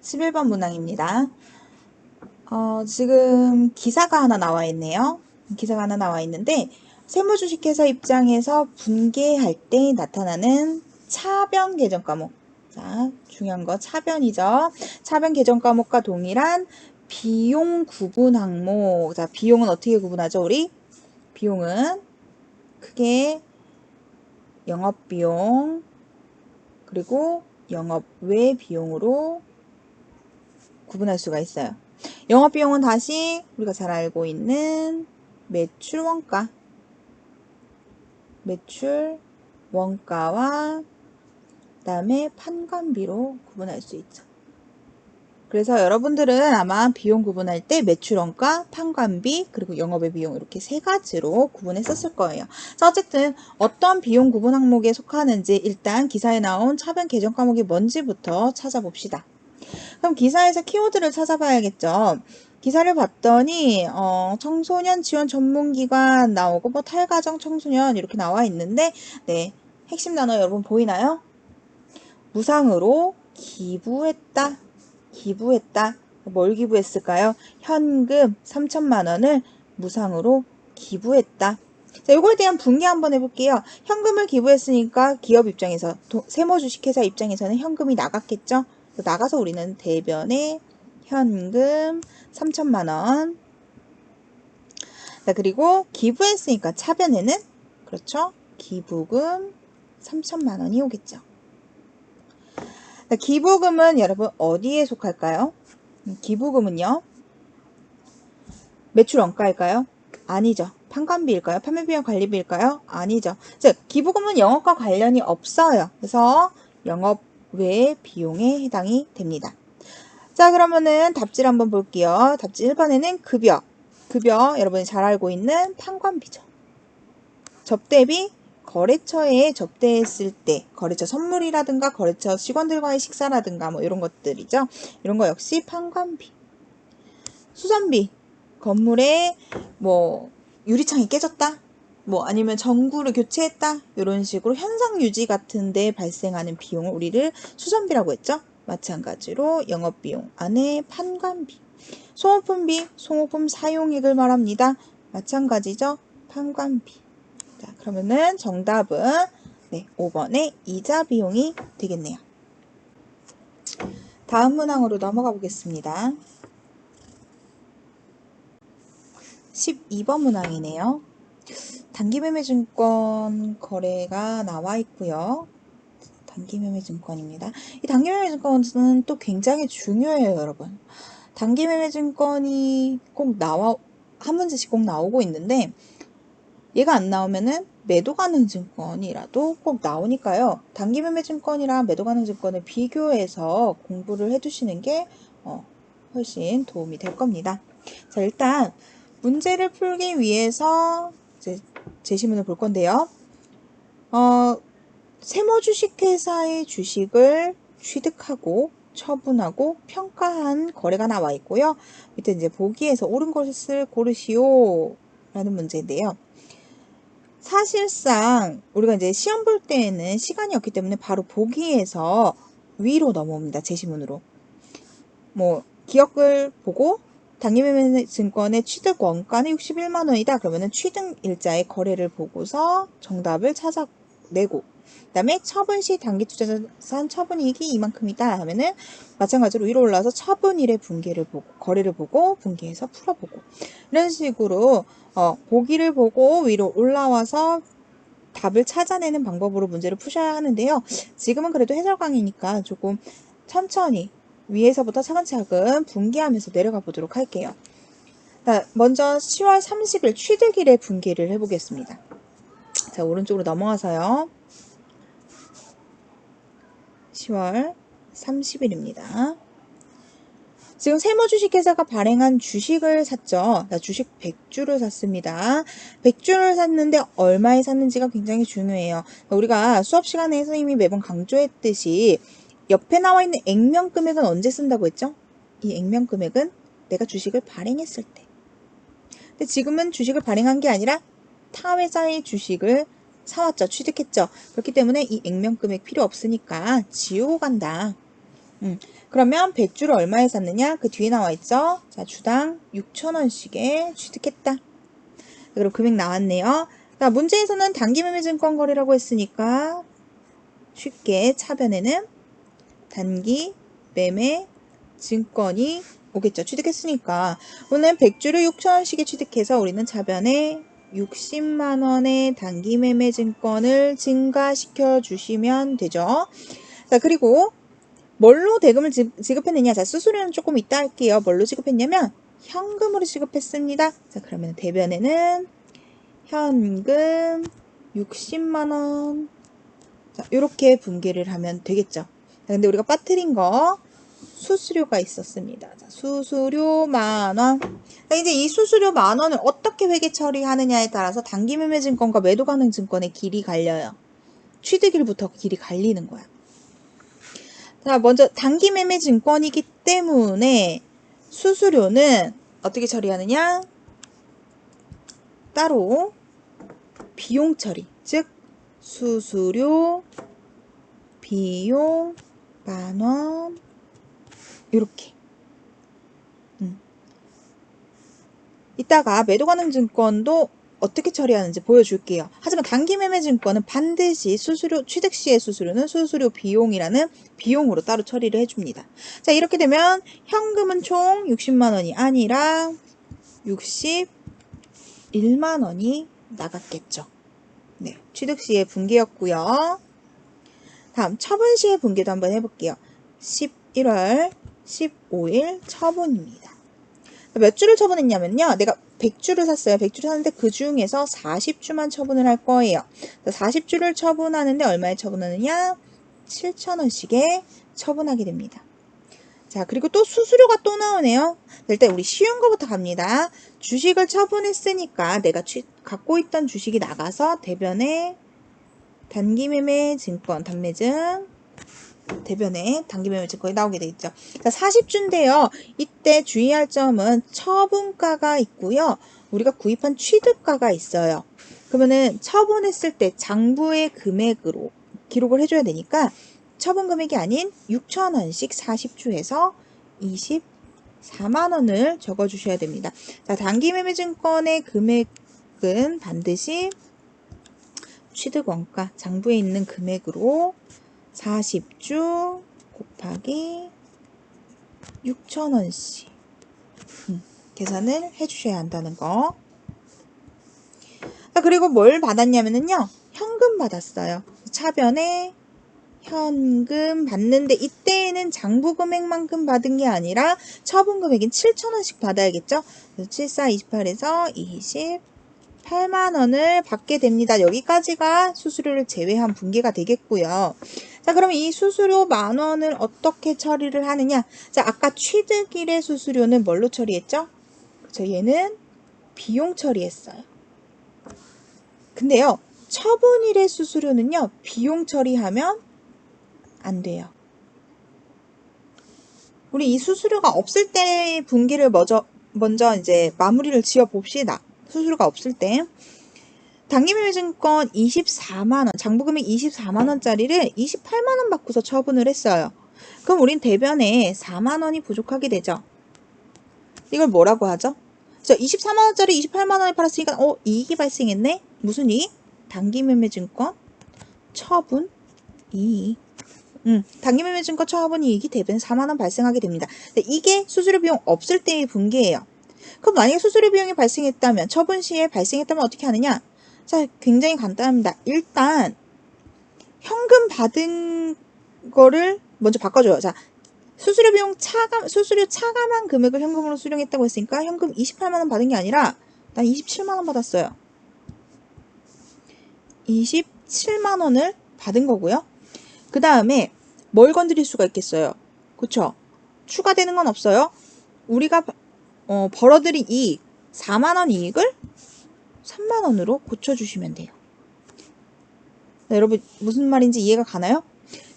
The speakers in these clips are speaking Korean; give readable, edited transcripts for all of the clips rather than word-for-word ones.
11번 문항입니다. 지금 기사가 하나 나와 있네요. 기사가 하나 나와 있는데 세무주식회사 입장에서 분개할 때 나타나는 차변 계정 과목. 자, 중요한 거 차변이죠. 차변 계정 과목과 동일한 비용 구분 항목. 자, 비용은 어떻게 구분하죠, 우리? 비용은 크게 영업비용 그리고 영업 외 비용으로 구분할 수가 있어요. 영업비용은 다시 우리가 잘 알고 있는 매출 원가, 매출 원가와 그다음에 판관비로 구분할 수 있죠. 그래서 여러분들은 아마 비용 구분할 때 매출 원가, 판관비, 그리고 영업의 비용 이렇게 세 가지로 구분했었을 거예요. 자, 어쨌든 어떤 비용 구분 항목에 속하는지 일단 기사에 나온 차변 계정 과목이 뭔지부터 찾아봅시다. 그럼 기사에서 키워드를 찾아봐야겠죠. 기사를 봤더니 청소년 지원 전문기관 나오고 뭐 탈가정 청소년 이렇게 나와 있는데 네, 핵심 단어 여러분 보이나요? 무상으로 기부했다. 기부했다. 뭘 기부했을까요? 현금 3천만 원을 무상으로 기부했다. 자, 이거에 대한 분개 한번 해볼게요. 현금을 기부했으니까 기업 입장에서 세무주식회사 입장에서는 현금이 나갔겠죠? 나가서 우리는 대변에 현금 3천만 원. 자, 그리고 기부했으니까 차변에는 그렇죠? 기부금 3천만 원이 오겠죠. 자, 기부금은 여러분 어디에 속할까요? 기부금은요. 매출 원가일까요? 아니죠. 판관비일까요? 판매비용 관리비일까요? 아니죠. 즉 기부금은 영업과 관련이 없어요. 그래서 영업 외 비용에 해당이 됩니다. 자, 그러면은 답지를 한번 볼게요. 답지 1번에는 급여. 급여 여러분이 잘 알고 있는 판관비죠. 접대비 거래처에 접대했을 때 거래처 선물이라든가 거래처 직원들과의 식사라든가 뭐 이런 것들이죠. 이런 거 역시 판관비. 수선비 건물에 뭐 유리창이 깨졌다. 뭐 아니면 전구를 교체했다. 이런 식으로 현상 유지 같은 데 발생하는 비용을 우리를 수선비라고 했죠. 마찬가지로 영업비용 안에 판관비, 소모품비, 소모품 사용액을 말합니다. 마찬가지죠. 판관비. 자, 그러면은 정답은 네, 5번의 이자 비용이 되겠네요. 다음 문항으로 넘어가 보겠습니다. 12번 문항이네요. 단기매매증권 거래가 나와 있고요. 단기매매증권입니다. 이 단기매매증권은 또 굉장히 중요해요, 여러분. 단기매매증권이 꼭 한 문제씩 꼭 나오고 있는데 얘가 안 나오면은 매도가능증권이라도 꼭 나오니까요. 단기매매증권이랑 매도가능증권을 비교해서 공부를 해두시는 게 훨씬 도움이 될 겁니다. 자, 일단 문제를 풀기 위해서 이제 제시문을 볼 건데요. 세무주식회사의 주식을 취득하고 처분하고 평가한 거래가 나와 있고요. 밑에 이제 보기에서 옳은 것을 고르시오 라는 문제인데요. 사실상 우리가 이제 시험 볼 때에는 시간이 없기 때문에 바로 보기에서 위로 넘어옵니다. 제시문으로. 뭐 기억을 보고 단기매매증권의 취득 원가는 61만 원이다. 그러면은 취득일자의 거래를 보고서 정답을 찾아내고 그 다음에 처분 시 단기투자자산 처분이익이 이만큼이다 하면은 마찬가지로 위로 올라와서 처분일의 분기를 보고 거래를 보고 분기해서 풀어보고 이런 식으로 보기를 보고 위로 올라와서 답을 찾아내는 방법으로 문제를 푸셔야 하는데요. 지금은 그래도 해설 강의니까 조금 천천히 위에서부터 차근차근 분기하면서 내려가 보도록 할게요. 자, 먼저 10월 30일 취득일의 분기를 해보겠습니다. 자, 오른쪽으로 넘어가서요. 10월 30일입니다. 지금 세무주식회사가 발행한 주식을 샀죠. 주식 100주를 샀습니다. 100주를 샀는데 얼마에 샀는지가 굉장히 중요해요. 우리가 수업 시간에 선생님이 매번 강조했듯이 옆에 나와 있는 액면 금액은 언제 쓴다고 했죠? 이 액면 금액은 내가 주식을 발행했을 때. 근데 지금은 주식을 발행한 게 아니라 타 회사의 주식을 사왔죠. 취득했죠. 그렇기 때문에 이 액면 금액 필요 없으니까 지우고 간다. 그러면 100주를 얼마에 샀느냐? 그 뒤에 나와 있죠? 자, 주당 6,000원씩에 취득했다. 그리고 금액 나왔네요. 자, 문제에서는 단기매매증권 거래라고 했으니까 쉽게 차변에는 단기매매증권이 오겠죠. 취득했으니까 오늘 100주를 6,000원씩에 취득해서 우리는 차변에 60만원의 단기매매증권을 증가시켜 주시면 되죠. 자, 그리고 뭘로 대금을 지급했느냐? 자, 수수료는 조금 이따 할게요. 뭘로 지급했냐면 현금으로 지급했습니다. 자, 그러면 대변에는 현금 60만원. 자, 이렇게 분기를 하면 되겠죠. 자, 근데 우리가 빠뜨린 거 수수료가 있었습니다. 자, 수수료 만원. 자, 이제 이 수수료 만원을 어떻게 회계 처리하느냐에 따라서 단기매매증권과 매도가능증권의 길이 갈려요. 취득일부터 길이 갈리는 거야. 자, 먼저 단기매매증권이기 때문에 수수료는 어떻게 처리하느냐? 따로 비용 처리, 즉 수수료 비용 만원 이렇게. 이따가 매도가능증권도 어떻게 처리하는지 보여줄게요. 하지만 단기매매증권은 반드시 수수료, 취득 시의 수수료는 수수료 비용이라는 비용으로 따로 처리를 해줍니다. 자, 이렇게 되면 현금은 총 60만원이 아니라 61만원이 나갔겠죠. 네, 취득 시의 분기였고요. 다음 처분 시의 분기도 한번 해볼게요. 11월 15일 처분입니다. 몇 주를 처분했냐면요. 내가 100주를 샀어요. 100주를 샀는데 그 중에서 40주만 처분을 할 거예요. 40주를 처분하는데 얼마에 처분하느냐? 7,000원씩에 처분하게 됩니다. 자, 그리고 또 수수료가 또 나오네요. 일단 우리 쉬운 거부터 갑니다. 주식을 처분했으니까 내가 갖고 있던 주식이 나가서 대변에 단기매매증권, 단매증 대변에 단기매매증권이 나오게 되겠죠. 자, 40주인데요. 이때 주의할 점은 처분가가 있고요. 우리가 구입한 취득가가 있어요. 그러면은 처분했을 때 장부의 금액으로 기록을 해줘야 되니까 처분 금액이 아닌 6,000원씩 40주에서 24만원을 적어주셔야 됩니다. 자, 단기매매증권의 금액은 반드시 취득원가, 장부에 있는 금액으로 40주 곱하기 6,000원씩 계산을 해주셔야 한다는 거. 그리고 뭘 받았냐면요. 현금 받았어요. 차변에 현금 받는데 이때에는 장부 금액만큼 받은 게 아니라 처분 금액인 7,000원씩 받아야겠죠. 7428에서 28만원을 받게 됩니다. 여기까지가 수수료를 제외한 분기가 되겠고요. 자, 그럼 이 수수료 만원을 어떻게 처리를 하느냐? 자, 아까 취득일의 수수료는 뭘로 처리했죠? 그쵸, 얘는 비용 처리했어요. 근데요, 처분일의 수수료는요, 비용 처리하면 안 돼요. 우리 이 수수료가 없을 때 분기를 먼저 이제 마무리를 지어 봅시다. 수수료가 없을 때. 단기매매증권 24만원, 장부금액 24만원짜리를 28만원 받고서 처분을 했어요. 그럼 우린 대변에 4만원이 부족하게 되죠. 이걸 뭐라고 하죠? 24만원짜리 28만원에 팔았으니까 이익이 발생했네? 무슨 이익? 단기매매증권 처분 이익. 단기매매증권 처분 이익이 대변 4만원 발생하게 됩니다. 이게 수수료 비용 없을 때의 분기예요. 그럼 만약에 수수료 비용이 발생했다면, 처분 시에 발생했다면 어떻게 하느냐? 자, 굉장히 간단합니다. 일단 현금 받은 거를 먼저 바꿔줘요. 자, 수수료 차감한 금액을 현금으로 수령했다고 했으니까 현금 28만원 받은 게 아니라 난 27만원 받았어요. 27만원을 받은 거고요. 그 다음에 뭘 건드릴 수가 있겠어요? 그쵸? 추가되는 건 없어요. 우리가 벌어들인 이익, 4만원 이익을 3만원으로 고쳐주시면 돼요. 네, 여러분 무슨 말인지 이해가 가나요?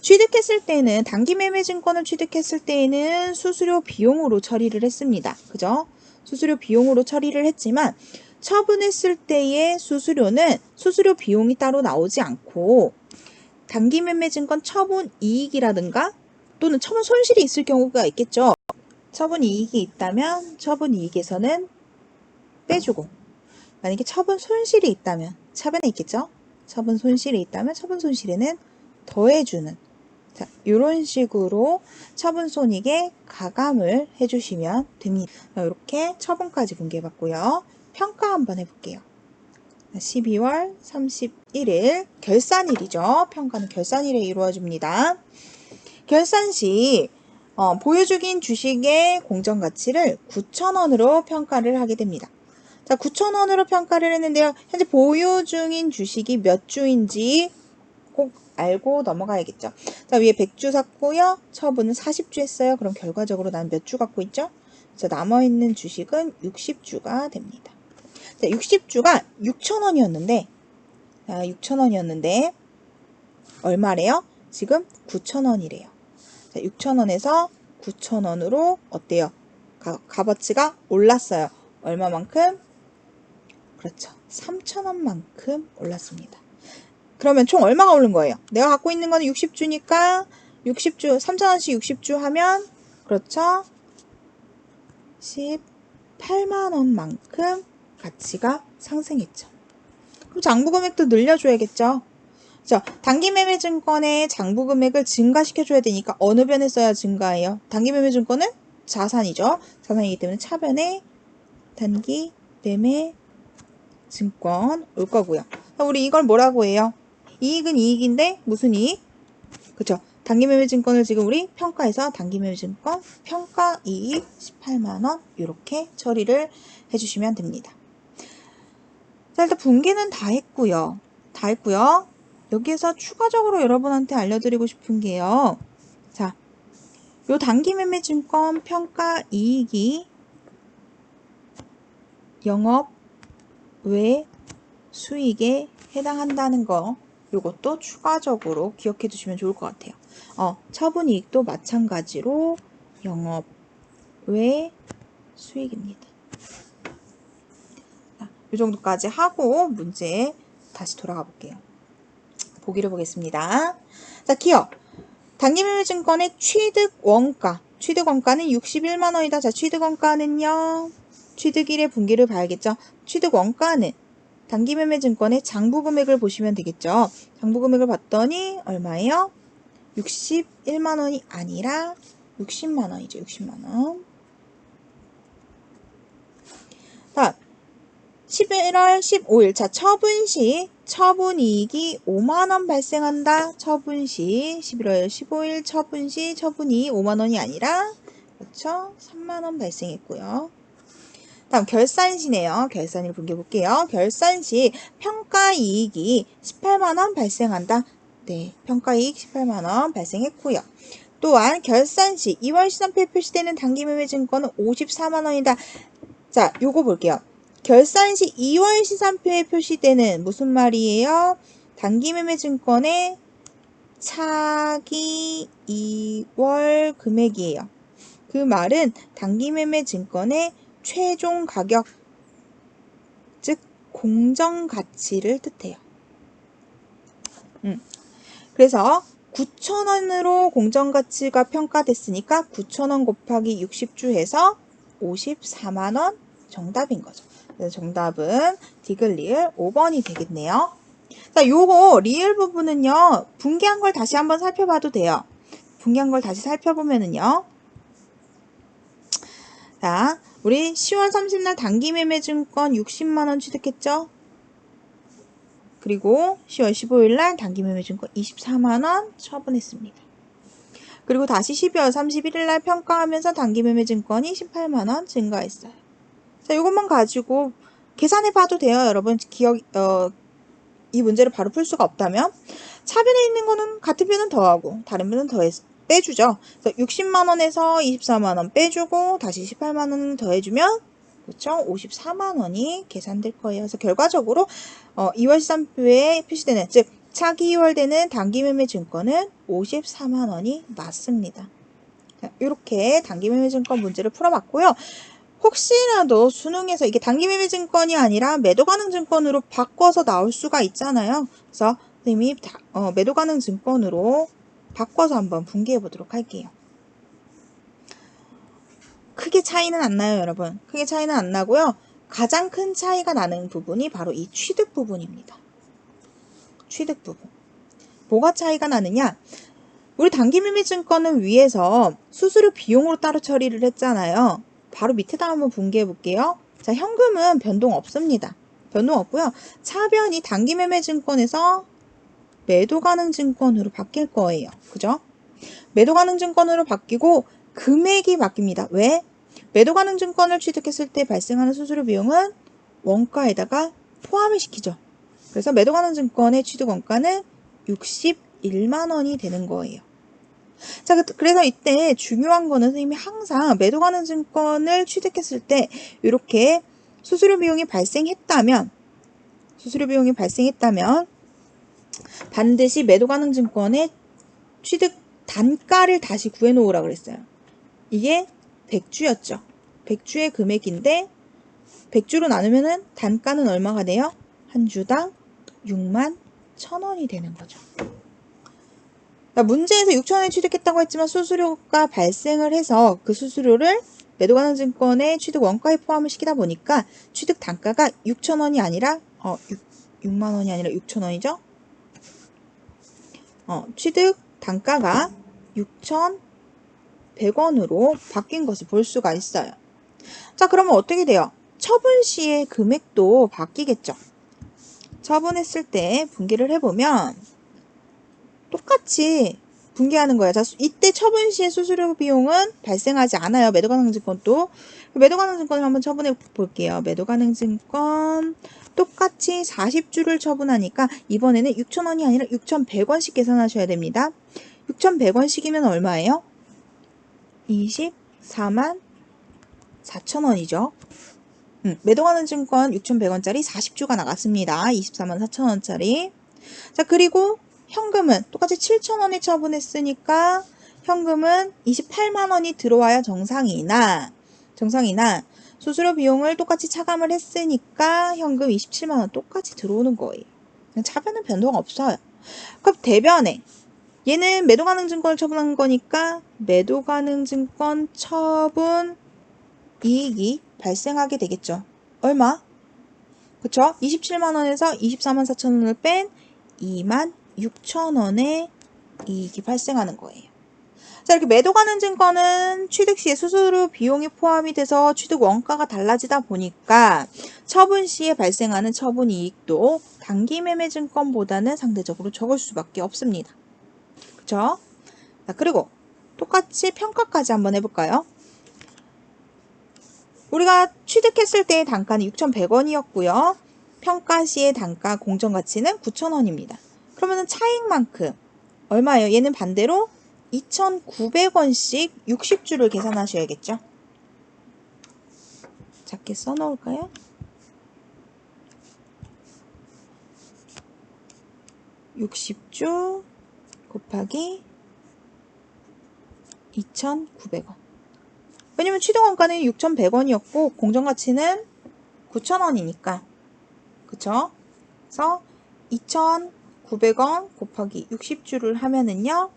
취득했을 때는 단기매매증권을 취득했을 때에는 수수료 비용으로 처리를 했습니다. 그죠? 수수료 비용으로 처리를 했지만 처분했을 때의 수수료는 수수료 비용이 따로 나오지 않고 단기매매증권 처분 이익이라든가 또는 처분 손실이 있을 경우가 있겠죠. 처분 이익이 있다면 처분 이익에서는 빼주고, 만약에 처분 손실이 있다면 차변에 있겠죠. 처분 손실이 있다면 처분 손실에는 더해주는, 자, 이런 식으로 처분 손익에 가감을 해주시면 됩니다. 이렇게 처분까지 공개해봤고요. 평가 한번 해볼게요. 12월 31일 결산일이죠. 평가는 결산일에 이루어집니다. 결산 시 보유 중인 주식의 공정가치를 9,000원으로 평가를 하게 됩니다. 자, 9,000원으로 평가를 했는데요. 현재 보유 중인 주식이 몇 주인지 꼭 알고 넘어가야겠죠. 자, 위에 100주 샀고요. 처분은 40주 했어요. 그럼 결과적으로 난 몇 주 갖고 있죠? 자, 남아있는 주식은 60주가 됩니다. 자, 60주가 6,000원이었는데, 자, 6,000원이었는데, 얼마래요? 지금 9,000원이래요. 자, 6,000원에서 9,000원으로 어때요? 값어치가 올랐어요. 얼마만큼? 그렇죠. 3,000원만큼 올랐습니다. 그러면 총 얼마가 오른 거예요? 내가 갖고 있는 거는 60주니까 60주, 3,000원씩 60주 하면 그렇죠. 18만원만큼 가치가 상승했죠. 그럼 장부금액도 늘려줘야겠죠. 자, 단기매매증권의 장부금액을 증가시켜줘야 되니까 어느 변에 써야 증가해요? 단기매매증권은 자산이죠. 자산이기 때문에 차변에 단기매매증권 올 거고요. 우리 이걸 뭐라고 해요? 이익은 이익인데 무슨 이익? 그쵸? 단기매매증권을 지금 우리 평가해서 단기매매증권 평가이익 18만원 이렇게 처리를 해주시면 됩니다. 자, 일단 분기는 다 했고요. 여기에서 추가적으로 여러분한테 알려드리고 싶은 게요. 자, 요 단기매매증권 평가이익이 영업 외 수익에 해당한다는 거, 요것도 추가적으로 기억해 두시면 좋을 것 같아요. 처분이익도 마찬가지로 영업 외 수익입니다. 자, 요 정도까지 하고 문제 다시 돌아가 볼게요. 보기를 보겠습니다. 자, 기억. 단기매매증권의 취득원가. 취득원가는 61만원이다. 자, 취득원가는요. 취득일의 분기를 봐야겠죠. 취득원가는 단기매매증권의 장부금액을 보시면 되겠죠. 장부금액을 봤더니 얼마예요? 61만원이 아니라 60만원이죠. 60만원. 자, 11월 15일. 자, 처분시 처분이익이 5만원 발생한다. 처분시 11월 15일 처분시 처분이익 5만원이 아니라 그렇죠? 3만원 발생했고요. 다음 결산시네요. 결산일 분개 볼게요. 결산시 평가이익이 18만원 발생한다. 네, 평가이익 18만원 발생했고요. 또한 결산시 2월 시산표에 표시되는 단기매매증권은 54만원이다. 자, 요거 볼게요. 결산시 2월 시산표에 표시되는 무슨 말이에요? 단기매매증권의 차기 2월 금액이에요. 그 말은 단기매매증권의 최종 가격, 즉 공정가치를 뜻해요. 그래서 9,000원으로 공정가치가 평가됐으니까 9,000원 곱하기 60주 해서 54만원 정답인 거죠. 그래서 정답은 디귿리을 5번이 되겠네요. 자, 요거 리을 부분은요. 분기한 걸 다시 한번 살펴봐도 돼요. 분기한 걸 다시 살펴보면은요. 자, 우리 10월 30날 단기매매증권 60만원 취득했죠? 그리고 10월 15일날 단기매매증권 24만원 처분했습니다. 그리고 다시 12월 31일날 평가하면서 단기매매증권이 18만원 증가했어요. 자, 이것만 가지고 계산해 봐도 돼요. 여러분, 이 문제를 바로 풀 수가 없다면 차변에 있는 거는 같은 변은 더하고 다른 변은 빼주죠. 그래서 60만원에서 24만원 빼주고 다시 18만원을 더해주면 그렇죠? 54만원이 계산될 거예요. 그래서 결과적으로 2월 시산표에 표시되는 즉 차기 2월 되는 단기매매증권은 54만원이 맞습니다. 이렇게 단기매매증권 문제를 풀어봤고요. 혹시라도 수능에서 이게 단기매매증권이 아니라 매도가능증권으로 바꿔서 나올 수가 있잖아요. 그래서 선생님이 매도가능증권으로 바꿔서 한번 분개해 보도록 할게요. 크게 차이는 안 나요, 여러분. 크게 차이는 안 나고요. 가장 큰 차이가 나는 부분이 바로 이 취득 부분입니다. 취득 부분. 뭐가 차이가 나느냐? 우리 단기매매증권은 위에서 수수료 비용으로 따로 처리를 했잖아요. 바로 밑에다 한번 분개해 볼게요. 자, 현금은 변동 없습니다. 변동 없고요. 차변이 단기매매증권에서 매도가능증권으로 바뀔 거예요. 그죠? 매도가능증권으로 바뀌고 금액이 바뀝니다. 왜? 매도가능증권을 취득했을 때 발생하는 수수료 비용은 원가에다가 포함을 시키죠. 그래서 매도가능증권의 취득 원가는 61만 원이 되는 거예요. 자, 그래서 이때 중요한 거는 선생님이 항상 매도가능증권을 취득했을 때 이렇게 수수료 비용이 발생했다면 반드시 매도가능증권의 취득 단가를 다시 구해놓으라 그랬어요. 이게 100주였죠. 100주의 금액인데 100주로 나누면은 단가는 얼마가 돼요? 한 주당 6만 1,000원이 되는 거죠. 문제에서 6,000원을 취득했다고 했지만 수수료가 발생을 해서 그 수수료를 매도가능증권의 취득 원가에 포함을 시키다 보니까 취득 단가가 6,000원이 아니라 6만 원이 아니라 6,000원이죠. 취득 단가가 6,100원으로 바뀐 것을 볼 수가 있어요. 자, 그러면 어떻게 돼요? 처분 시의 금액도 바뀌겠죠. 처분했을 때 분개를 해보면 똑같이 분개하는 거예요. 자, 이때 처분 시의 수수료 비용은 발생하지 않아요. 매도가능증권도. 매도가능증권을 한번 처분해 볼게요. 매도가능증권 똑같이 40주를 처분하니까 이번에는 6,000원이 아니라 6,100원씩 계산하셔야 됩니다. 6,100원씩이면 얼마예요? 24만 4천원이죠. 매도가능증권 6,100원짜리 40주가 나갔습니다. 24만 4천원짜리. 자, 그리고 현금은 똑같이 7,000원에 처분했으니까 현금은 28만원이 들어와야 정상이나 수수료 비용을 똑같이 차감을 했으니까 현금 27만원 똑같이 들어오는 거예요. 차변은 변동 없어요. 그럼 대변에 얘는 매도가능증권을 처분한 거니까 매도가능증권 처분 이익이 발생하게 되겠죠. 얼마? 그쵸? 27만원에서 24만 4천원을 뺀 2만 6천원의 이익이 발생하는 거예요. 자, 이렇게 매도가능증권은 취득 시에 수수료 비용이 포함이 돼서 취득 원가가 달라지다 보니까 처분 시에 발생하는 처분 이익도 단기매매증권보다는 상대적으로 적을 수밖에 없습니다. 그쵸? 자, 그리고 똑같이 평가까지 한번 해볼까요? 우리가 취득했을 때의 단가는 6,100원이었고요. 평가 시의 단가 공정가치는 9,000원입니다. 그러면 차익만큼 얼마예요? 얘는 반대로 2,900원씩 60주를 계산하셔야겠죠. 작게 써놓을까요? (60주) 곱하기 2,900원. 왜냐면 취득원가는 6,100원이었고 공정가치는 9,000원이니까. 그쵸? 그래서 2,900원 곱하기 60주를 하면은요.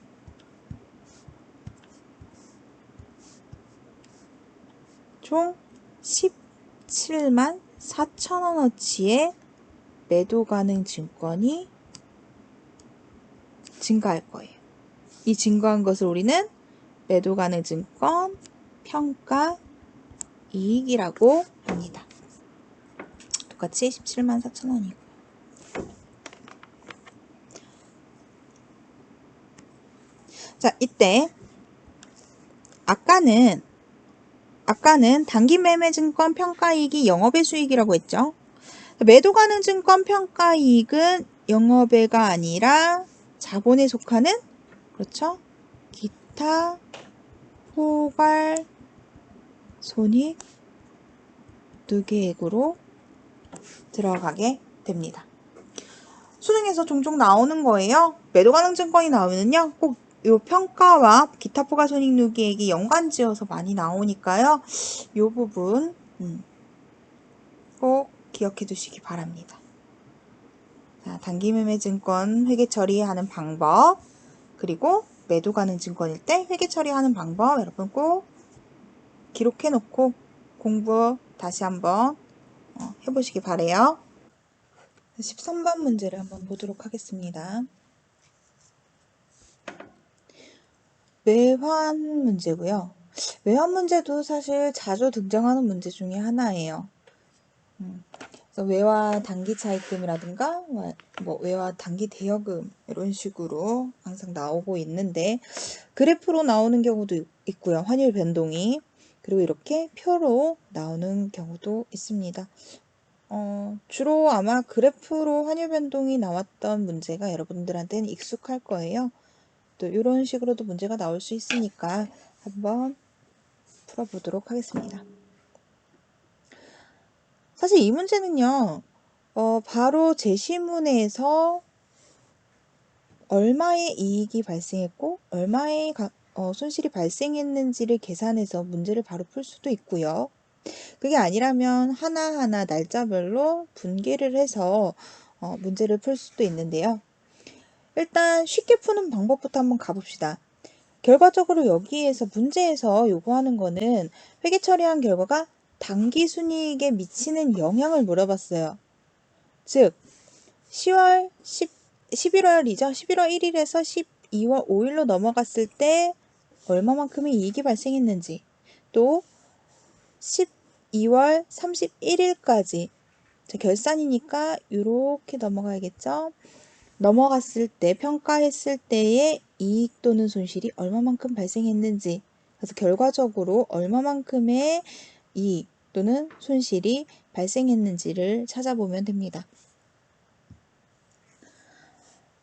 총 17만 4천원어치의 매도가능 증권이 증가할 거예요. 이 증가한 것을 우리는 매도가능 증권 평가 이익이라고 합니다. 똑같이 17만 4천원이고요. 자, 이때 아까는 단기매매증권 평가이익이 영업의 수익이라고 했죠. 매도가능 증권 평가이익은 영업외가 아니라 자본에 속하는 그렇죠? 기타 포괄 손익 누계액으로 들어가게 됩니다. 수능에서 종종 나오는 거예요. 매도가능 증권이 나오면은요, 꼭 이 평가와 기타 포괄 손익 누계액이 연관지어서 많이 나오니까요. 이 부분 꼭 기억해 두시기 바랍니다. 자, 단기매매증권 회계 처리하는 방법, 그리고 매도 가능 증권일 때 회계 처리하는 방법 여러분 꼭 기록해 놓고 공부 다시 한번 해보시기 바래요. 13번 문제를 한번 보도록 하겠습니다. 외환 문제고요. 외환 문제도 사실 자주 등장하는 문제 중에 하나예요. 그래서 외화 단기 차입금이라든가 뭐 외화 단기 대여금 이런 식으로 항상 나오고 있는데 그래프로 나오는 경우도 있고요. 환율 변동이. 그리고 이렇게 표로 나오는 경우도 있습니다. 주로 아마 그래프로 환율 변동이 나왔던 문제가 여러분들한테는 익숙할 거예요. 또 이런 식으로도 문제가 나올 수 있으니까 한번 풀어보도록 하겠습니다. 사실 이 문제는요, 바로 제시문에서 얼마의 이익이 발생했고 얼마의 손실이 발생했는지를 계산해서 문제를 바로 풀 수도 있고요. 그게 아니라면 하나하나 날짜별로 분개를 해서 문제를 풀 수도 있는데요. 일단 쉽게 푸는 방법부터 한번 가봅시다. 결과적으로 여기에서 문제에서 요구하는 거는 회계 처리한 결과가 단기 순이익에 미치는 영향을 물어봤어요. 즉 11월이죠. 11월 1일에서 12월 5일로 넘어갔을 때 얼마만큼의 이익이 발생했는지, 또 12월 31일까지 결산이니까 이렇게 넘어가야겠죠. 넘어갔을 때 평가했을 때의 이익 또는 손실이 얼마만큼 발생했는지, 그래서 결과적으로 얼마만큼의 이익 또는 손실이 발생했는지를 찾아보면 됩니다.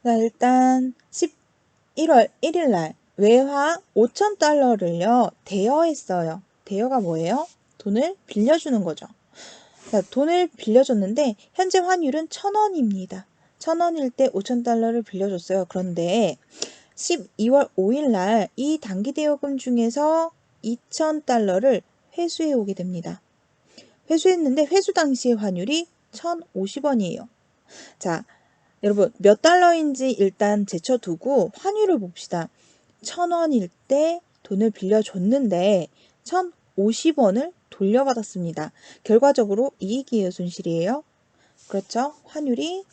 자, 일단 11월 1일 날 외화 5,000달러를요 대여했어요. 대여가 뭐예요? 돈을 빌려주는 거죠. 자, 돈을 빌려줬는데 현재 환율은 1,000원입니다. 1,000원일 때 5,000달러를 빌려줬어요. 그런데 12월 5일 날 이 단기 대여금 중에서 2,000달러를 회수해 오게 됩니다. 회수했는데 회수 당시의 환율이 1,050원이에요. 자, 여러분 몇 달러인지 일단 제쳐두고 환율을 봅시다. 1,000원일 때 돈을 빌려줬는데 1,050원을 돌려받았습니다. 결과적으로 이익이에요, 손실이에요? 그렇죠. 환율이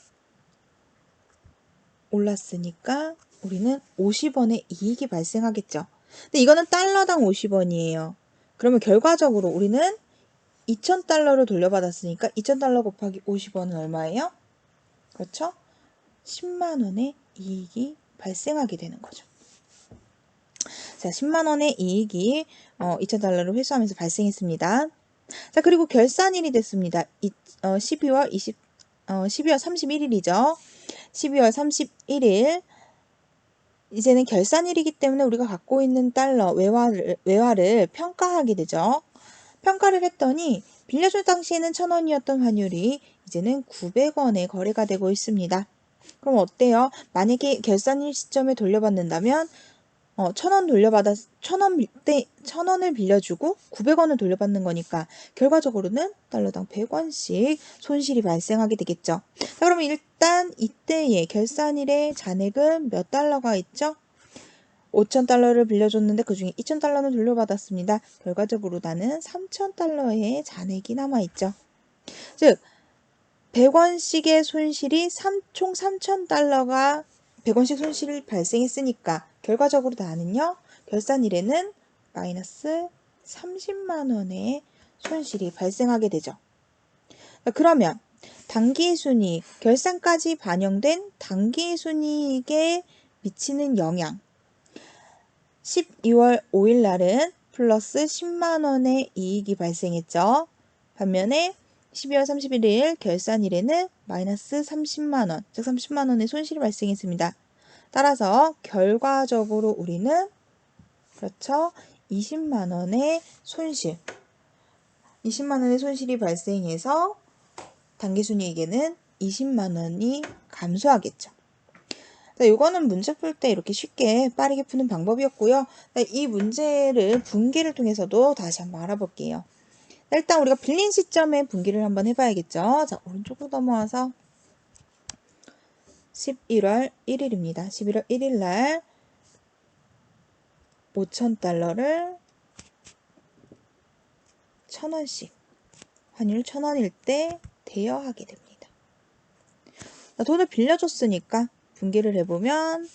올랐으니까 우리는 50원의 이익이 발생하겠죠. 근데 이거는 달러당 50원이에요. 그러면 결과적으로 우리는 2,000달러를 돌려받았으니까 2,000달러 곱하기 50원은 얼마예요? 그렇죠? 10만원의 이익이 발생하게 되는 거죠. 자, 10만원의 이익이 2,000달러를 회수하면서 발생했습니다. 자, 그리고 결산일이 됐습니다. 12월 31일이죠. 12월 31일. 이제는 결산일이기 때문에 우리가 갖고 있는 달러, 외화를 평가하게 되죠. 평가를 했더니 빌려줄 당시에는 1,000원이었던 환율이 이제는 900원에 거래가 되고 있습니다. 그럼 어때요? 만약에 결산일 시점에 돌려받는다면 1,000원을 빌려주고 900원을 돌려받는 거니까 결과적으로는 달러당 100원씩 손실이 발생하게 되겠죠. 자, 그러면 일단 이때의 결산일의 잔액은 몇 달러가 있죠? 5,000달러를 빌려줬는데 그 중에 2,000달러는 돌려받았습니다. 결과적으로 나는 3,000달러의 잔액이 남아있죠. 즉 100원씩의 손실이 총 3,000달러가 100원씩 손실이 발생했으니까 결과적으로 나는요. 결산일에는 마이너스 30만원의 손실이 발생하게 되죠. 그러면 단기순이익, 결산까지 반영된 단기순이익에 미치는 영향 12월 5일 날은 플러스 10만원의 이익이 발생했죠. 반면에 12월 31일 결산일에는 마이너스 30만원, 즉 30만원의 손실이 발생했습니다. 따라서 결과적으로 우리는 그렇죠. 20만원의 손실, 20만원의 손실이 발생해서 단기순이익에는 20만원이 감소하겠죠. 자, 이거는 문제 풀 때 이렇게 쉽게 빠르게 푸는 방법이었고요. 자, 이 문제를 분기를 통해서도 다시 한번 알아볼게요. 일단 우리가 빌린 시점에 분기를 한번 해봐야겠죠. 자, 오른쪽으로 넘어와서 11월 1일입니다. 11월 1일 날 $5,000를 1,000원씩 환율 1,000원일 때 대여하게 됩니다. 돈을 빌려줬으니까 분기를 해보면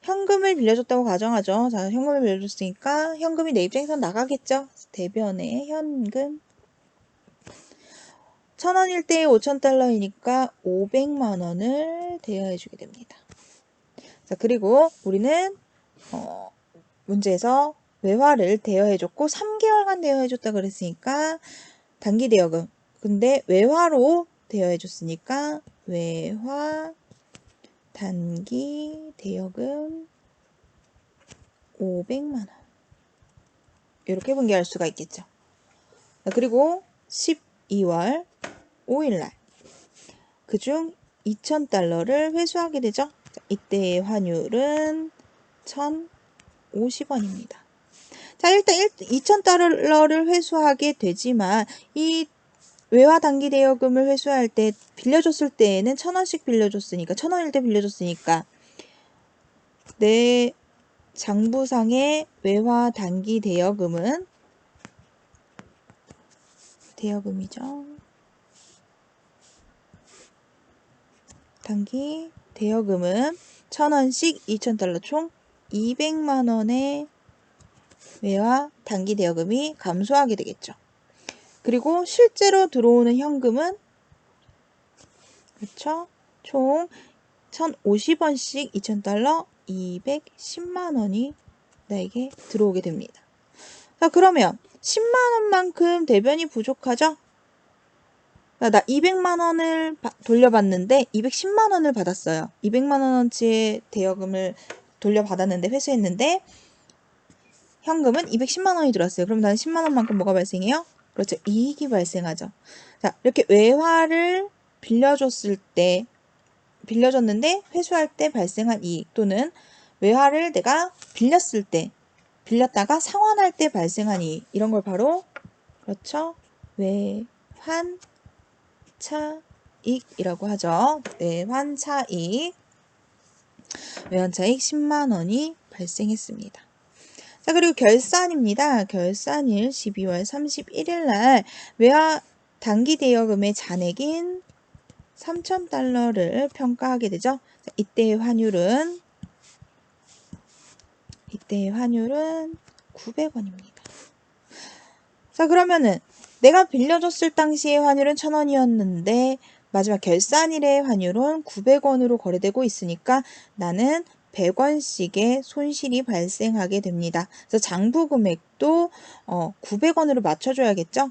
현금을 빌려줬다고 가정하죠. 자, 현금을 빌려줬으니까 현금이 내 입장에선 나가겠죠. 대변에 현금 1,000원일 때 5,000달러이니까 500만 원을 대여해주게 됩니다. 자, 그리고 우리는 문제에서 외화를 대여해줬고 3개월간 대여해줬다 그랬으니까 단기 대여금. 근데 외화로 대여해줬으니까 외화 단기 대여금 500만 원. 이렇게 분기할 수가 있겠죠. 자, 그리고 12월 5일날 그중 2,000달러를 회수하게 되죠. 자, 이때의 환율은 1,050원입니다. 자, 일단 2,000달러를 회수하게 되지만 이 외화 단기 대여금을 회수할 때 빌려줬을 때에는 1,000원씩 빌려줬으니까 1,000원일 때 빌려줬으니까 내 장부상의 외화 단기 대여금은 대여금이죠. 단기 대여금은 1,000원씩 2,000달러 총 200만 원의 외화 단기 대여금이 감소하게 되겠죠. 그리고 실제로 들어오는 현금은 그렇죠? 총 1,050원씩 2,000달러 210만 원이 나에게 들어오게 됩니다. 자, 그러면 10만 원만큼 대변이 부족하죠? 나 200만 원을 돌려받는데 210만 원을 받았어요. 200만 원어치의 대여금을 돌려받았는데 회수했는데 현금은 210만 원이 들어왔어요. 그럼 나는 10만 원만큼 뭐가 발생해요? 그렇죠. 이익이 발생하죠. 자, 이렇게 외화를 빌려줬는데 회수할 때 발생한 이익 또는 외화를 내가 빌렸다가 상환할 때 발생한 이익 이런 걸 바로 그렇죠. 외환차익이라고 하죠. 외환차익 10만 원이 발생했습니다. 자, 그리고 결산입니다. 결산일 12월 31일 날 외화 단기 대여금의 잔액인 3,000달러를 평가하게 되죠. 자, 이때의 환율은 900원입니다. 자, 그러면은 내가 빌려줬을 당시의 환율은 1,000원이었는데 마지막 결산일의 환율은 900원으로 거래되고 있으니까 나는 100원씩의 손실이 발생하게 됩니다. 그래서 장부 금액도 900원으로 맞춰줘야겠죠.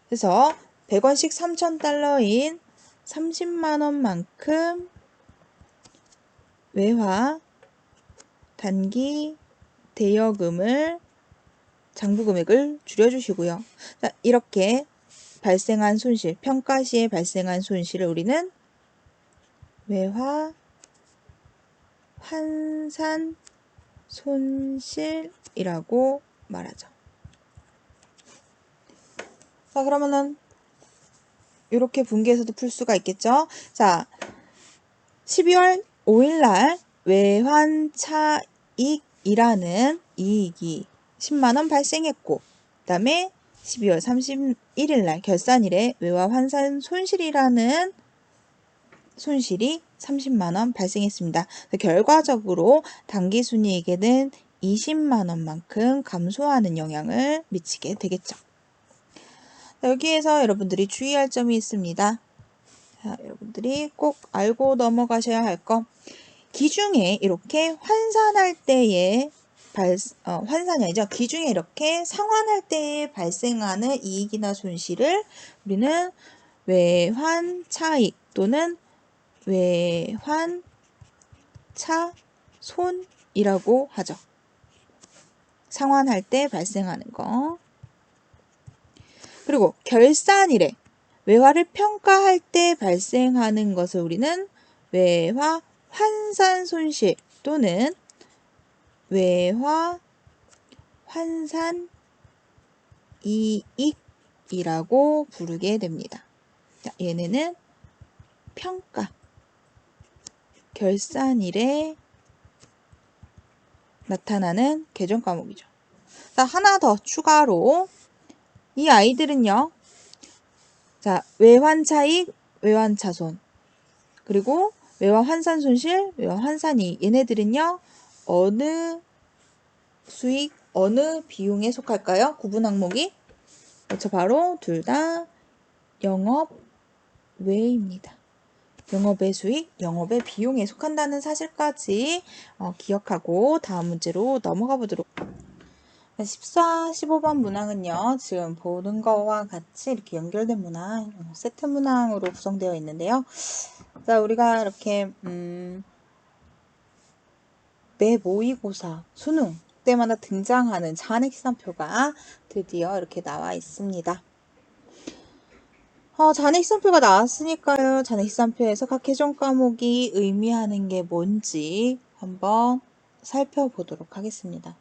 그래서 100원씩 3,000달러인 30만 원만큼 외화 단기 대여금을 장부 금액을 줄여주시고요. 자, 이렇게 발생한 손실, 평가 시에 발생한 손실을 우리는 외화 환산 손실이라고 말하죠. 자, 그러면은 이렇게 분기해서도 풀 수가 있겠죠. 자, 12월 5일 날 외환차익이라는 이익이 10만 원 발생했고 그 다음에 12월 31일 날 결산일에 외화 환산 손실이라는 손실이 30만 원 발생했습니다. 결과적으로 당기순이익에는 20만 원만큼 감소하는 영향을 미치게 되겠죠. 여기에서 여러분들이 주의할 점이 있습니다. 자, 여러분들이 꼭 알고 넘어가셔야 할 거. 기중에 이렇게 환산할 때에 환산이 아니죠. 기중에 이렇게 상환할 때에 발생하는 이익이나 손실을 우리는 외환차익 또는 외환차손이라고 하죠. 상환할 때 발생하는 거. 그리고 결산일에 외화를 평가할 때 발생하는 것을 우리는 외화 환산 손실 또는 외화 환산 이익이라고 부르게 됩니다. 자, 얘네는 평가 결산일에 나타나는 계정 과목이죠. 자, 하나 더 추가로 이 아이들은요. 자, 외환차익, 외환차손, 그리고 외환환산손실, 외환환산이익, 얘네들은요. 어느 수익, 어느 비용에 속할까요? 구분 항목이? 그렇죠. 바로 둘 다 영업외입니다. 영업의 수익, 영업의 비용에 속한다는 사실까지 기억하고 다음 문제로 넘어가 보도록. 14, 15번 문항은요. 지금 보는 거와 같이 이렇게 연결된 문항, 세트 문항으로 구성되어 있는데요. 자, 우리가 이렇게 매 모의고사, 수능 때마다 등장하는 잔액시산표가 드디어 이렇게 나와 있습니다. 잔액시산표가 나왔으니까요. 잔액시산표에서 각 계정 과목이 의미하는 게 뭔지 한번 살펴보도록 하겠습니다.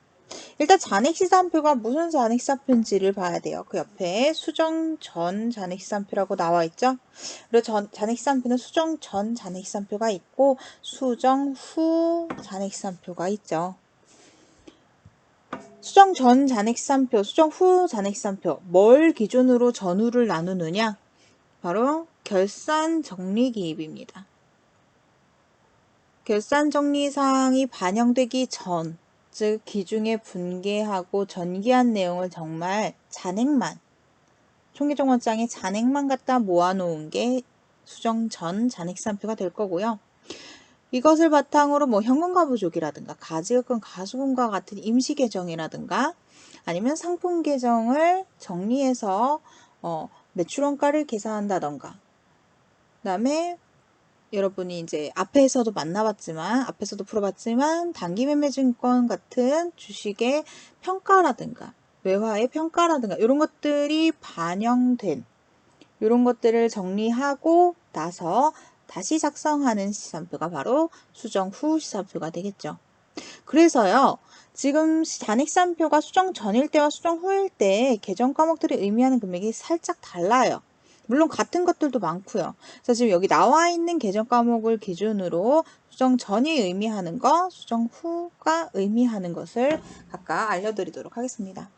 일단 잔액시산표가 무슨 잔액시산표인지를 봐야 돼요. 그 옆에 수정 전 잔액시산표라고 나와 있죠. 그리고 잔액시산표는 수정 전 잔액시산표가 있고 수정 후 잔액시산표가 있죠. 수정 전 잔액시산표, 수정 후 잔액시산표, 뭘 기준으로 전후를 나누느냐? 바로 결산정리기입입니다. 결산정리사항이 반영되기 전, 즉 기중에 분계하고 전기한 내용을 정말 잔액만, 총계정원장에 잔액만 갖다 모아놓은 게 수정 전 잔액시산표가 될 거고요. 이것을 바탕으로 뭐 현금가부족이라든가 가지급금 가수금과 같은 임시계정이라든가 아니면 상품계정을 정리해서 매출원가를 계산한다던가, 그 다음에 여러분이 이제 앞에서도 풀어봤지만 단기매매증권 같은 주식의 평가라든가 외화의 평가라든가 이런 것들이 반영된 이런 것들을 정리하고 나서 다시 작성하는 시산표가 바로 수정 후 시산표가 되겠죠. 그래서요. 지금 잔액시산표가 수정 전일 때와 수정 후일 때 계정 과목들이 의미하는 금액이 살짝 달라요. 물론 같은 것들도 많고요. 그래서 지금 여기 나와 있는 계정 과목을 기준으로 수정 전이 의미하는 것, 수정 후가 의미하는 것을 각각 알려드리도록 하겠습니다.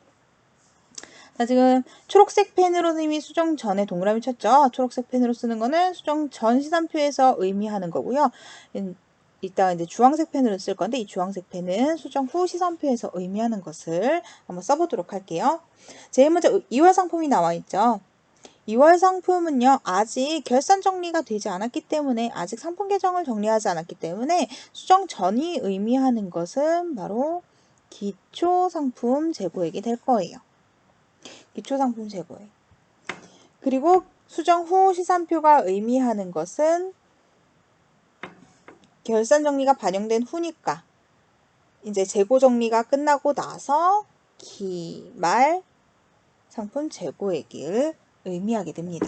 자, 지금 초록색 펜으로 이미 수정 전에 동그라미 쳤죠. 초록색 펜으로 쓰는 거는 수정 전 시산표에서 의미하는 거고요. 이따 이제 주황색 펜으로 쓸 건데 이 주황색 펜은 수정 후 시산표에서 의미하는 것을 한번 써보도록 할게요. 제일 먼저 2월 상품이 나와 있죠. 2월 상품은요. 아직 결산 정리가 되지 않았기 때문에 아직 상품 계정을 정리하지 않았기 때문에 수정 전이 의미하는 것은 바로 기초 상품 재고액이 될 거예요. 기초상품 재고액. 그리고 수정 후 시산표가 의미하는 것은 결산 정리가 반영된 후니까 이제 재고 정리가 끝나고 나서 기말 상품 재고액을 의미하게 됩니다.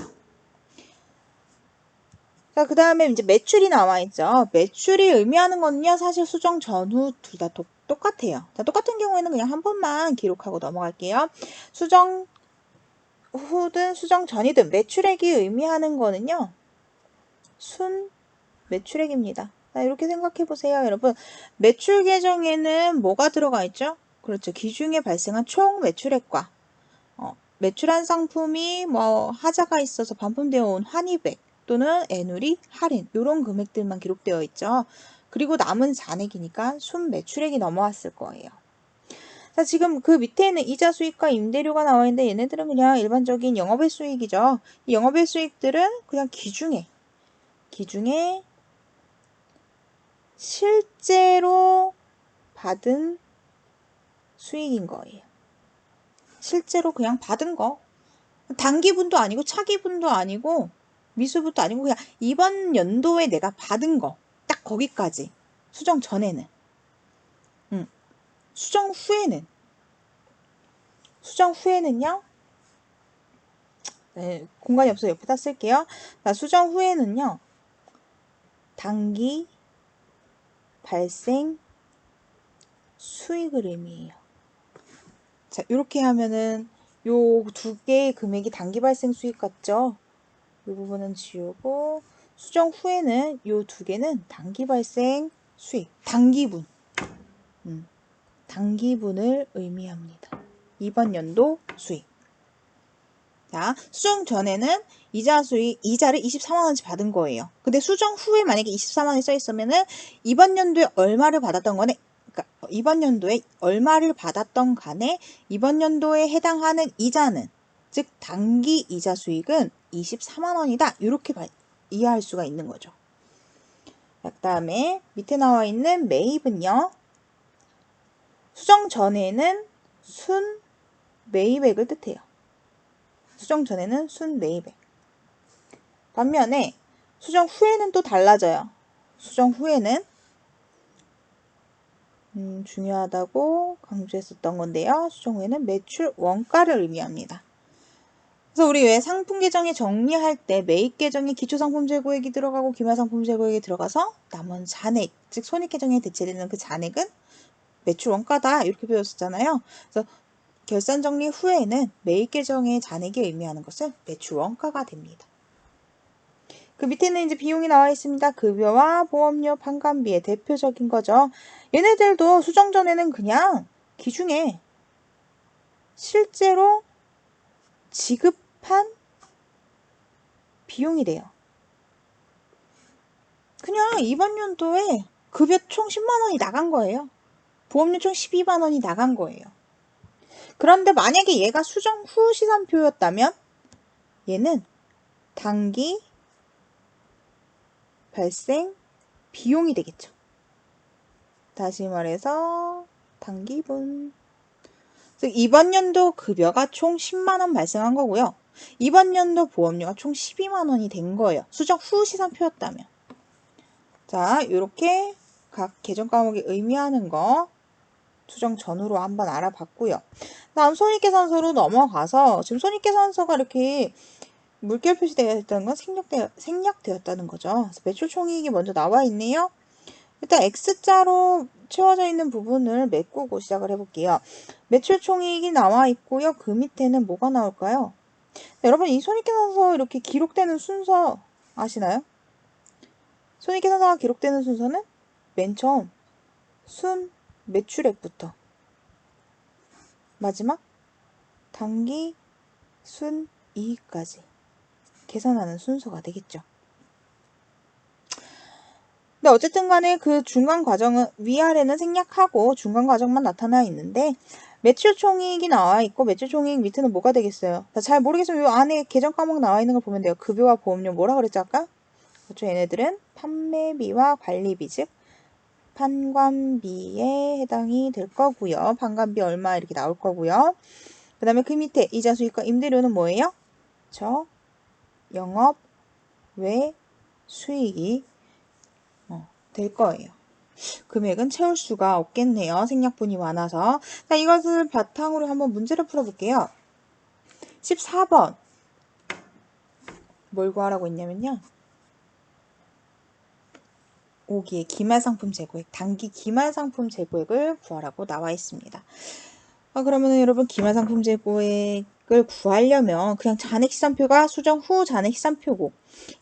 자, 그 다음에 이제 매출이 나와 있죠. 매출이 의미하는 거는요, 사실 수정 전후 둘 다 똑같아요. 자, 똑같은 경우에는 그냥 한 번만 기록하고 넘어갈게요. 수정 후든 수정 전이든 매출액이 의미하는 거는요, 순 매출액입니다. 자, 이렇게 생각해 보세요, 여러분. 매출 계정에는 뭐가 들어가 있죠? 그렇죠. 기중에 발생한 총 매출액과 매출한 상품이 뭐 하자가 있어서 반품되어 온 환입액 또는 애누리, 할인 이런 금액들만 기록되어 있죠. 그리고 남은 잔액이니까 순 매출액이 넘어왔을 거예요. 자, 지금 그 밑에는 이자 수익과 임대료가 나와 있는데 얘네들은 그냥 일반적인 영업외 수익이죠. 이 영업외 수익들은 그냥 기중에 실제로 받은 수익인 거예요. 실제로 그냥 받은 거. 단기분도 아니고 차기분도 아니고 미수분도 아니고 그냥 이번 연도에 내가 받은 거. 딱 거기까지. 수정 전에는. 수정 후에는요. 네, 공간이 없어서 옆에다 쓸게요. 자, 수정 후에는요. 단기 발생 수익을 의미해요. 자, 이렇게 하면은 요 두 개의 금액이 단기 발생 수익 같죠? 이 부분은 지우고 수정 후에는 요 두 개는 단기 발생 수익, 단기분. 단기분을 의미합니다. 이번 연도 수익. 자, 수정 전에는 이자를 24만원치 받은 거예요. 근데 수정 후에 만약에 24만원이 써 있으면은 이번 연도에 얼마를 받았던 거네? 그러니까 이번 연도에 얼마를 받았던 간에 이번 연도에 해당하는 이자는, 즉 단기 이자 수익은 24만원이다. 이렇게 이해할 수가 있는 거죠. 그 다음에 밑에 나와 있는 매입은요. 수정 전에는 순 매입액을 뜻해요. 수정 전에는 순 매입액. 반면에 수정 후에는 또 달라져요. 수정 후에는 중요하다고 강조했었던 건데요. 수정 후에는 매출 원가를 의미합니다. 그래서 우리 왜 상품 계정에 정리할 때 매입 계정에 기초상품 재고액이 들어가고 기말상품 재고액이 들어가서 남은 잔액, 즉 손익 계정에 대체되는 그 잔액은 매출 원가다 이렇게 배웠었잖아요. 그래서 결산 정리 후에는 매입 계정의 잔액이 의미하는 것은 매출 원가가 됩니다. 그 밑에는 이제 비용이 나와 있습니다. 급여와 보험료, 판관비의 대표적인 거죠. 얘네들도 수정 전에는 그냥 기중에 실제로 지급한 비용이 돼요. 그냥 이번 연도에 급여 총 10만원이 나간 거예요. 보험료 총 12만원이 나간 거예요. 그런데 만약에 얘가 수정 후 시산표였다면 얘는 단기 발생 비용이 되겠죠. 다시 말해서 단기분. 즉 이번 연도 급여가 총 10만원 발생한 거고요. 이번 연도 보험료가 총 12만원이 된 거예요. 수정 후 시산표였다면. 자, 이렇게 각 계정 과목이 의미하는 거 수정 전후로 한번 알아봤고요. 다음 손익계산서로 넘어가서 지금 손익계산서가 이렇게 물결 표시되어 있다는 건 생략되었다는 거죠. 그래서 매출 총이익이 먼저 나와 있네요. 일단 X자로 채워져 있는 부분을 메꾸고 시작을 해볼게요. 매출 총이익이 나와 있고요. 그 밑에는 뭐가 나올까요? 여러분 이 손익계산서 이렇게 기록되는 순서 아시나요? 손익계산서가 기록되는 순서는 맨 처음 순 매출액부터 마지막 단기 순이익까지 계산하는 순서가 되겠죠. 근데 어쨌든 간에 그 중간 과정은 위아래는 생략하고 중간 과정만 나타나 있는데 매출 총이익이 나와 있고 매출 총이익 밑에는 뭐가 되겠어요? 잘 모르겠으면 이 안에 계정 과목 나와 있는 걸 보면 돼요. 급여와 보험료 뭐라 그랬죠 아까? 그렇죠. 얘네들은 판매비와 관리비 즉 판관비에 해당이 될 거고요. 판관비 얼마 이렇게 나올 거고요. 그 다음에 그 밑에 이자 수익과 임대료는 뭐예요? 저 영업 외 수익이 될 거예요. 금액은 채울 수가 없겠네요. 생략분이 많아서. 자, 이것을 바탕으로 한번 문제를 풀어볼게요. 14번. 뭘 구하라고 했냐면요. 5기의 기말상품 재고액, 단기 기말상품 재고액을 구하라고 나와 있습니다. 그러면 여러분 기말상품 재고액을 구하려면 그냥 잔액 시산표가 수정 후 잔액 시산표고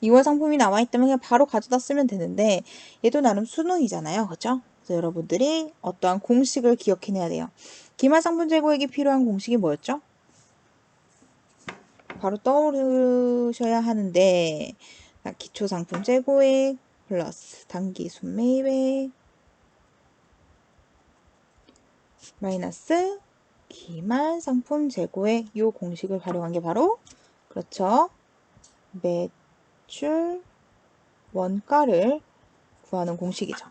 2월 상품이 나와 있다면 그냥 바로 가져다 쓰면 되는데 얘도 나름 수능이잖아요. 그렇죠? 그래서 여러분들이 어떠한 공식을 기억해내야 돼요. 기말상품 재고액이 필요한 공식이 뭐였죠? 바로 떠오르셔야 하는데 기초상품 재고액 플러스 단기 순매입액 마이너스 기말 상품 재고액 이 공식을 활용한 게 바로 그렇죠. 매출 원가를 구하는 공식이죠.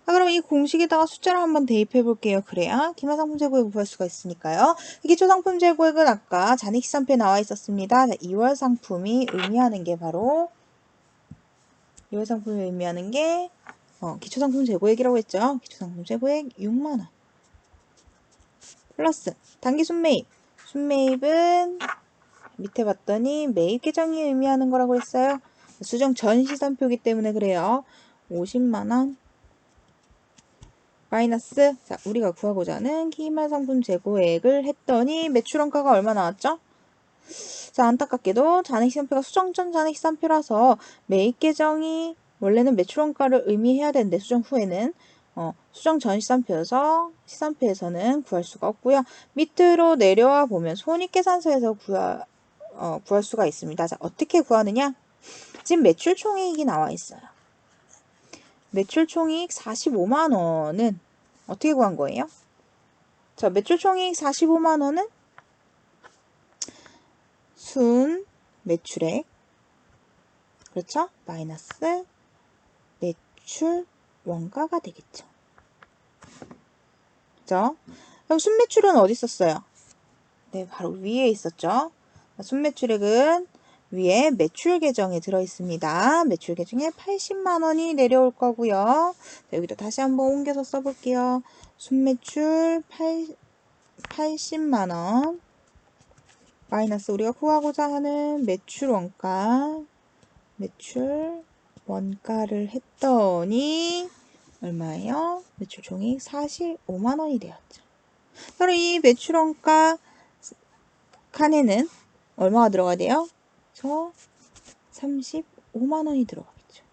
그럼 이 공식에다가 숫자를 한번 대입해 볼게요. 그래야 기말 상품 재고액을 구할 수가 있으니까요. 기초 상품 재고액은 아까 잔액 시산표에 나와 있었습니다. 2월 상품이 의미하는 게 바로 2월 상품이 의미하는 게 기초 상품 재고액이라고 했죠. 기초 상품 재고액 6만 원. 플러스 단기 순매입. 순매입은 밑에 봤더니 매입 계정이 의미하는 거라고 했어요. 수정 전 시산표이기 때문에 그래요. 50만원 마이너스 자 우리가 구하고자 하는 기말 상품 재고액을 했더니 매출 원가가 얼마 나왔죠? 자 안타깝게도 잔액 시산표가 수정 전 잔액 시산표라서 매입 계정이 원래는 매출 원가를 의미해야 되는데 수정 후에는 수정 전 시산표에서는 구할 수가 없고요. 밑으로 내려와 보면 손익계산서에서 구할 수가 있습니다. 자, 어떻게 구하느냐? 지금 매출총이익이 나와 있어요. 매출총이익 45만 원은 어떻게 구한 거예요? 자, 매출총이익 45만 원은 순 매출액, 그렇죠? 마이너스 매출 원가가 되겠죠. 그죠? 그럼 순매출은 어디 있었어요? 네, 바로 위에 있었죠. 순매출액은 위에 매출 계정에 들어 있습니다. 매출 계정에 80만 원이 내려올 거고요. 자, 여기도 다시 한번 옮겨서 써볼게요. 순매출 80만 원 마이너스 우리가 구하고자 하는 매출 원가를 했더니 얼마예요? 매출 총액 45만 원이 되었죠. 그럼 이 매출 원가 칸에는 얼마가 들어가야 돼요? 저 35만 원이 들어가겠죠.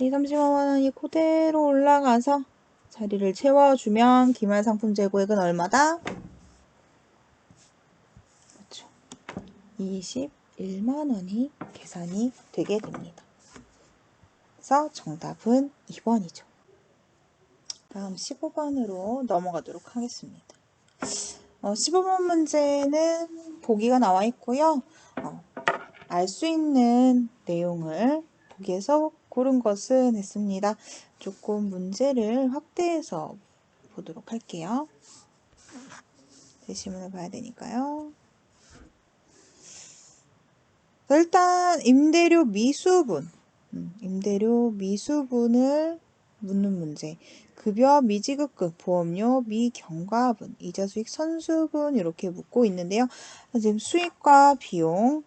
이 35만 원이 그대로 올라가서 자리를 채워주면 기말 상품 재고액은 얼마다? 그렇죠. 21만 원이 계산이 되게 됩니다. 그래서 정답은 2번이죠. 다음 15번으로 넘어가도록 하겠습니다. 15번 문제는 보기가 나와 있고요. 알 수 있는 내용을 보기에서 고른 것은 했습니다. 조금 문제를 확대해서 보도록 할게요. 제시문을 봐야 되니까요. 일단 임대료 미수분, 임대료 미수분을 묻는 문제. 급여 미지급금, 보험료 미경과분, 이자 수익 선수분 이렇게 묻고 있는데요. 지금 수익과 비용,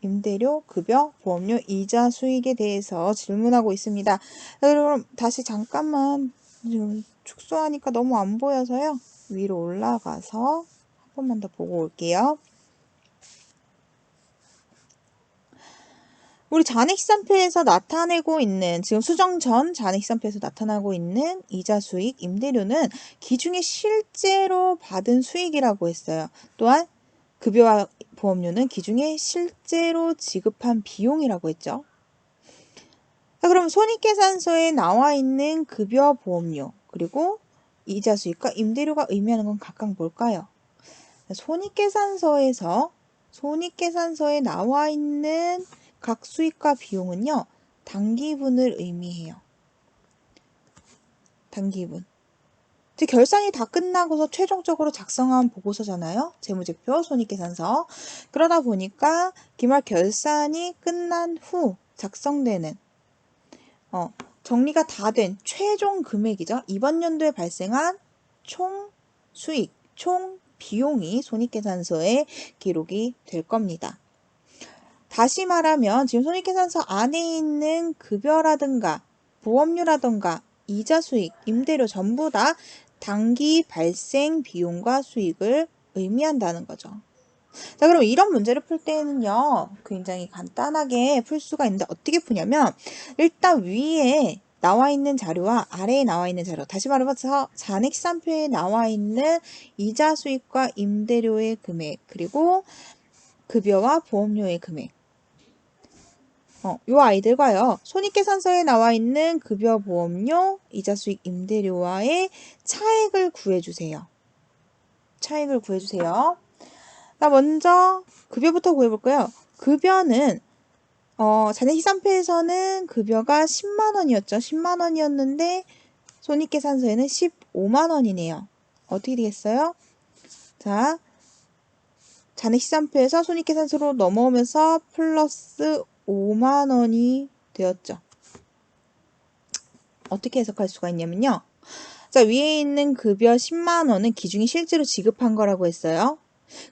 임대료, 급여, 보험료, 이자 수익에 대해서 질문하고 있습니다. 그럼 다시 잠깐만 지금 축소하니까 너무 안 보여서요. 위로 올라가서 한 번만 더 보고 올게요. 우리 잔액시산표에서 나타내고 있는 지금 수정 전 잔액시산표에서 나타나고 있는 이자 수익, 임대료는 기중에 실제로 받은 수익이라고 했어요. 또한 급여와 보험료는 기중에 실제로 지급한 비용이라고 했죠. 자, 그럼 손익계산서에 나와 있는 급여, 보험료 그리고 이자 수익과 임대료가 의미하는 건 각각 뭘까요? 손익계산서에 나와 있는 각 수익과 비용은요, 단기분을 의미해요. 단기분. 즉 결산이 다 끝나고서 최종적으로 작성한 보고서잖아요. 재무제표, 손익계산서. 그러다 보니까 기말 결산이 끝난 후 작성되는 정리가 다 된 최종 금액이죠. 이번 연도에 발생한 총 수익, 총 비용이 손익계산서에 기록이 될 겁니다. 다시 말하면 지금 손익계산서 안에 있는 급여라든가 보험료라든가 이자 수익, 임대료 전부 다 단기 발생 비용과 수익을 의미한다는 거죠. 자, 그럼 이런 문제를 풀 때는요, 굉장히 간단하게 풀 수가 있는데 어떻게 푸냐면 일단 위에 나와 있는 자료와 아래에 나와 있는 자료, 다시 말해서 잔액시산표에 나와 있는 이자 수익과 임대료의 금액, 그리고 급여와 보험료의 금액, 요 아이들과요, 손익계산서에 나와 있는 급여, 보험료, 이자 수익, 임대료와의 차액을 구해주세요. 차액을 구해주세요. 자, 먼저 급여부터 구해볼까요? 급여는 잔액시산표에서는 급여가 10만 원이었죠. 10만 원이었는데 손익계산서에는 15만 원이네요. 어떻게 되겠어요? 자, 잔액시산표에서 손익계산서로 넘어오면서 플러스 5만 원이 되었죠. 어떻게 해석할 수가 있냐면요. 자, 위에 있는 급여 10만 원은 기중에 실제로 지급한 거라고 했어요.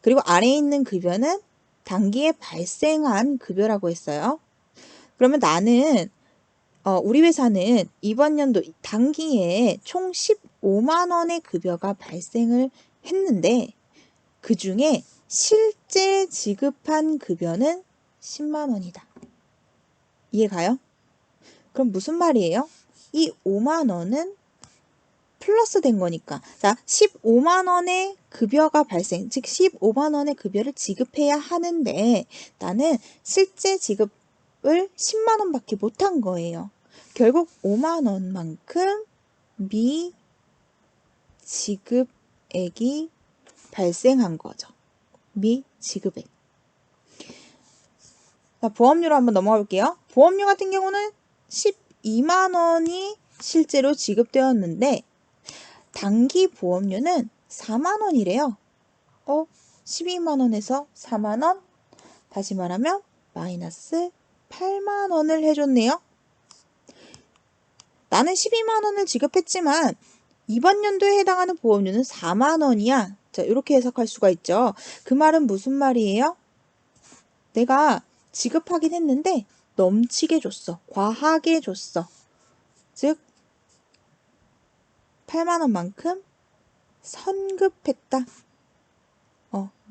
그리고 아래에 있는 급여는 단기에 발생한 급여라고 했어요. 그러면 나는 우리 회사는 이번 연도 단기에 총 15만 원의 급여가 발생을 했는데 그 중에 실제 지급한 급여는 10만 원이다. 이해 가요? 그럼 무슨 말이에요? 이 5만 원은 플러스 된 거니까. 자, 15만 원의 급여가 발생, 즉 15만 원의 급여를 지급해야 하는데 나는 실제 지급을 10만 원밖에 못한 거예요. 결국 5만 원만큼 미지급액이 발생한 거죠. 미지급액. 자, 보험료로 한번 넘어가 볼게요. 보험료 같은 경우는 12만 원이 실제로 지급되었는데 단기 보험료는 4만 원이래요. 12만 원에서 4만 원? 다시 말하면 마이너스 8만 원을 해줬네요. 나는 12만 원을 지급했지만 이번 연도에 해당하는 보험료는 4만 원이야. 자, 이렇게 해석할 수가 있죠. 그 말은 무슨 말이에요? 내가 지급하긴 했는데 넘치게 줬어. 과하게 줬어. 즉 8만 원만큼 선급했다.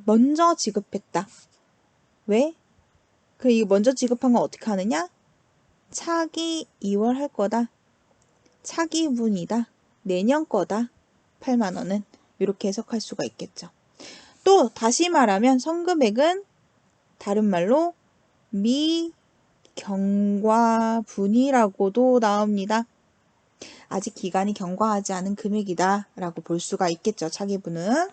먼저 지급했다. 왜? 이거 먼저 지급한 건 어떻게 하느냐? 차기 2월 할 거다. 차기분이다. 내년 거다. 8만 원은. 이렇게 해석할 수가 있겠죠. 또 다시 말하면 선급액은 다른 말로 미경과분이라고도 나옵니다. 아직 기간이 경과하지 않은 금액이다 라고 볼 수가 있겠죠. 차기분은.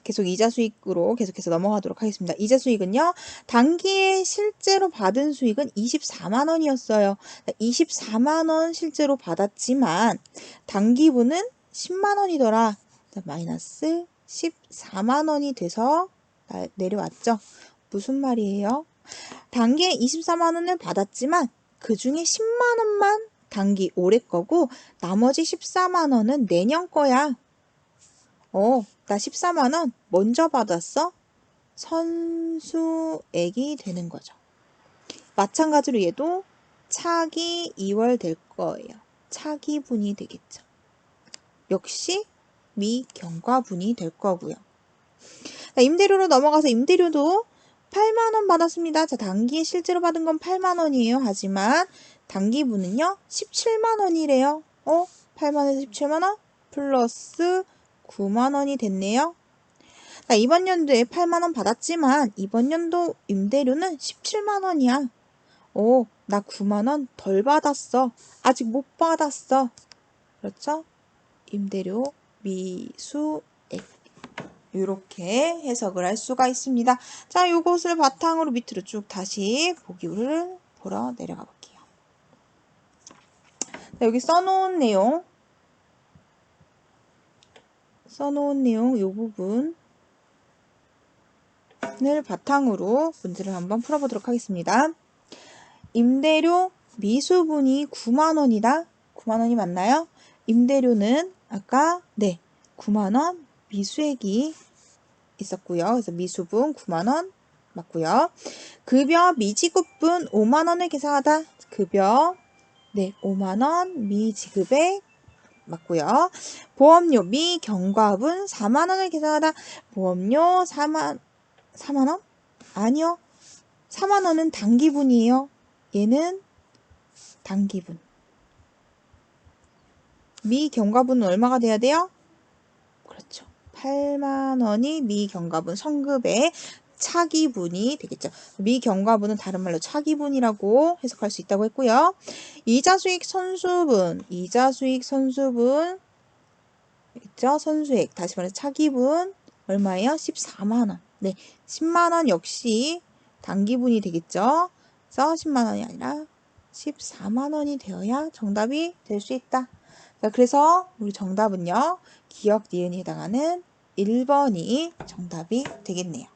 계속 이자 수익으로 계속해서 넘어가도록 하겠습니다. 이자 수익은요. 단기에 실제로 받은 수익은 24만 원이었어요. 24만 원 실제로 받았지만 단기분은 10만 원이더라. 마이너스 14만 원이 돼서 내려왔죠. 무슨 말이에요? 단기에 24만 원을 받았지만 그 중에 10만 원만 단기 올해 거고 나머지 14만 원은 내년 거야. 나 14만 원 먼저 받았어? 선수액이 되는 거죠. 마찬가지로 얘도 차기 2월 될 거예요. 차기분이 되겠죠. 역시 미경과분이 될 거고요. 자, 임대료로 넘어가서 임대료도 8만 원 받았습니다. 자, 단기에 실제로 받은 건 8만 원이에요. 하지만 단기분은요 17만 원이래요. 8만 원에서 17만 원 플러스 9만 원이 됐네요. 자, 이번 연도에 8만 원 받았지만 이번 연도 임대료는 17만 원이야. 나 9만 원 덜 받았어. 아직 못 받았어. 그렇죠? 임대료 미수액. 이렇게 해석을 할 수가 있습니다. 자, 요것을 바탕으로 밑으로 쭉 다시 보기를 보러 내려가 볼게요. 자, 여기 써놓은 내용 이 부분을 바탕으로 문제를 한번 풀어보도록 하겠습니다. 임대료 미수분이 9만 원이다. 9만 원이 맞나요? 임대료는 아까 9만 원 미수액이 있었고요. 그래서 미수분 9만 원 맞고요. 급여 미지급분 5만 원을 계산하다. 급여 5만 원 미지급액 맞고요. 보험료 미경과분 4만 원을 계산하다. 보험료 4만 원? 아니요. 4만 원은 단기분이에요. 얘는 단기분. 미경과분은 얼마가 돼야 돼요? 그렇죠. 8만 원이 미경과분 선급의 차기분이 되겠죠. 미경과분은 다른 말로 차기분이라고 해석할 수 있다고 했고요. 이자수익 선수분 있죠? 선수액 다시 말해서 차기분 얼마예요? 14만 원. 10만 원 역시 단기분이 되겠죠. 그래서 10만 원이 아니라 14만 원이 되어야 정답이 될 수 있다. 자, 그래서 우리 정답은요. 기역 니은이 해당하는 1번이 정답이 되겠네요.